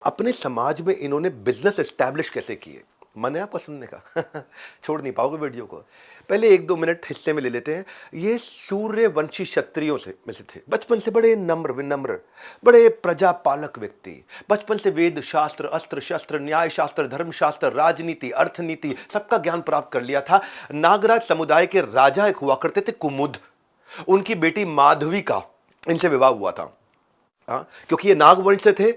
अपने समाज में इन्होंने बिजनेस एस्टैब्लिश कैसे किए, मन है आपका सुनने का? छोड़ नहीं पाओगे वीडियो को। पहले 1-2 मिनट हिस्से में ले लेते हैं। ये सूर्यवंशी क्षत्रियों से में से थे। बचपन से बड़े नम्र विनम्र, बड़े प्रजापालक व्यक्ति। बचपन से वेद शास्त्र, अस्त्र शस्त्र, न्याय शास्त्र, धर्म शास्त्र, राजनीति, अर्थनीति सबका ज्ञान प्राप्त कर लिया था। नागराज समुदाय के राजा एक हुआ करते थे कुमुद। उनकी बेटी माधवी का इनसे विवाह हुआ था। हाँ, क्योंकि ये नागवंश से थे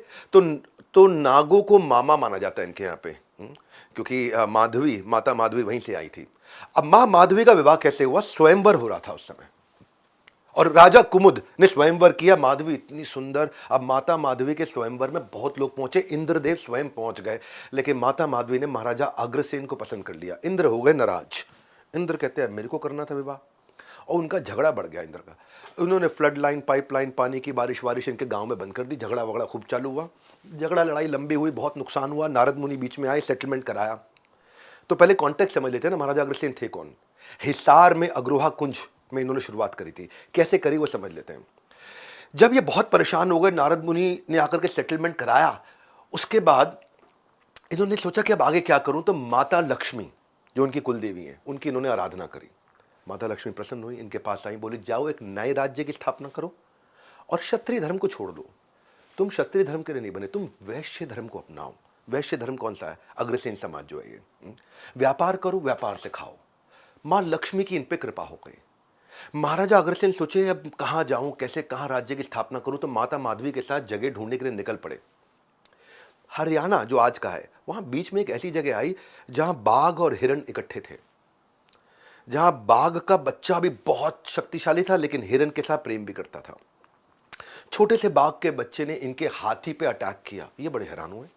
तो नागों को मामा माना जाता है इनके यहाँ पे। क्योंकि माधवी, माता माधवी वहीं से आई थी। अब मां माधवी का विवाह कैसे हुआ? स्वयंवर हो रहा था उस समय और राजा कुमुद ने स्वयंवर किया। माधवी इतनी सुंदर। अब माता माधवी के स्वयंवर में बहुत लोग पहुंचे, इंद्रदेव स्वयं पहुंच गए, लेकिन माता माधवी ने महाराजा अग्रसेन को पसंद कर लिया। इंद्र हो गए नाराज। इंद्र कहते हैं मेरे को करना था विवाह, और उनका झगड़ा बढ़ गया इंद्र का। उन्होंने फ्लड लाइन, पाइपलाइन, पानी की बारिश वारिश इनके गांव में बंद कर दी। झगड़ा वगड़ा खूब चालू हुआ। झगड़ा लड़ाई लंबी हुई, बहुत नुकसान हुआ। नारद मुनि बीच में आए, सेटलमेंट कराया। तो पहले कॉन्टेक्स्ट समझ लेते हैं ना, महाराजा अग्रसेन थे कौन। हिसार में अग्रोहा कुंज में इन्होंने शुरुआत करी थी। कैसे करी वो समझ लेते हैं। जब ये बहुत परेशान हो गए, नारद मुनि ने आकर के सेटलमेंट कराया। उसके बाद इन्होंने सोचा कि अब आगे क्या करूं, तो माता लक्ष्मी जो उनकी कुल देवी हैं उनकी इन्होंने आराधना करी। माता लक्ष्मी प्रसन्न हुई, इनके पास आई, बोली जाओ एक नए राज्य की स्थापना करो और क्षत्रिय धर्म को छोड़ दो। तुम क्षत्रिय धर्म के लिए नहीं बने, तुम वैश्य धर्म को अपनाओ। वैश्य धर्म कौन सा है? अग्रसेन समाज जो है ये। व्यापार करो, व्यापार से खाओ। मां लक्ष्मी की इन पे कृपा हो गई। महाराजा अग्रसेन सोचे अब कहां जाऊं, कैसे कहां राज्य की स्थापना करूं, तो माता माधवी के साथ जगह ढूंढने के लिए निकल पड़े। हरियाणा जो आज का है, वहां बीच में एक ऐसी जगह आई जहां बाघ और हिरण इकट्ठे थे। जहां बाघ का बच्चा भी बहुत शक्तिशाली था, लेकिन हिरण के साथ प्रेम भी करता था। छोटे से बाघ के बच्चे ने इनके हाथी पे अटैक किया। ये बड़े हैरान हुए,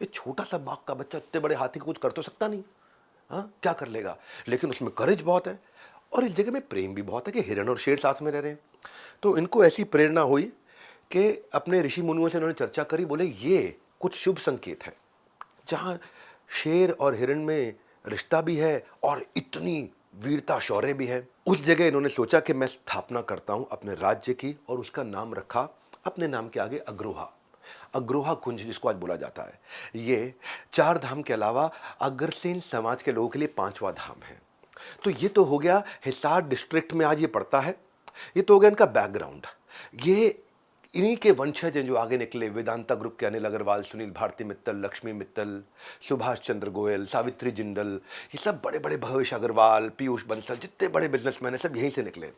ये छोटा सा बाघ का बच्चा इतने बड़े हाथी को कुछ कर तो सकता नहीं, हाँ क्या कर लेगा, लेकिन उसमें करेज बहुत है और इस जगह में प्रेम भी बहुत है कि हिरण और शेर साथ में रह रहे हैं। तो इनको ऐसी प्रेरणा हुई कि अपने ऋषि मुनियों से इन्होंने चर्चा करी। बोले ये कुछ शुभ संकेत है, जहां शेर और हिरण में रिश्ता भी है और इतनी वीरता शौर्य भी है। उस जगह इन्होंने सोचा कि मैं स्थापना करता हूं अपने राज्य की, और उसका नाम रखा अपने नाम के आगे अग्रोहा। अग्रोहा कुंज जिसको आज बोला जाता है। ये 4 धाम के अलावा अग्रसेन समाज के लोगों के लिए 5वां धाम है। तो ये तो हो गया हिसार डिस्ट्रिक्ट में आज ये पड़ता है। ये तो हो गया इनका बैकग्राउंड। ये इन्हीं के वंशज हैं जो आगे निकले। वेदांता ग्रुप के अनिल अग्रवाल, सुनील भारती मित्तल, लक्ष्मी मित्तल, सुभाष चंद्र गोयल, सावित्री जिंदल, ये सब बड़े बड़े, भवेश अग्रवाल, पीयूष बंसल, जितने बड़े बिजनेसमैन हैं सब यहीं से निकले।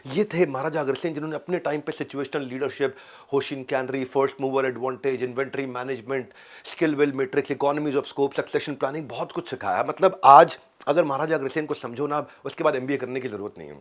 ये थे महाराजा अग्रसेन जिन्होंने अपने टाइम पे situational leadership, hoshin kanri, first mover advantage, inventory management, skill will matrix, economies of scope, succession planning, बहुत कुछ सिखाया। मतलब आज अगर महाराजा अग्रसेन को समझो ना, उसके बाद एमबीए करने की जरूरत नहीं है।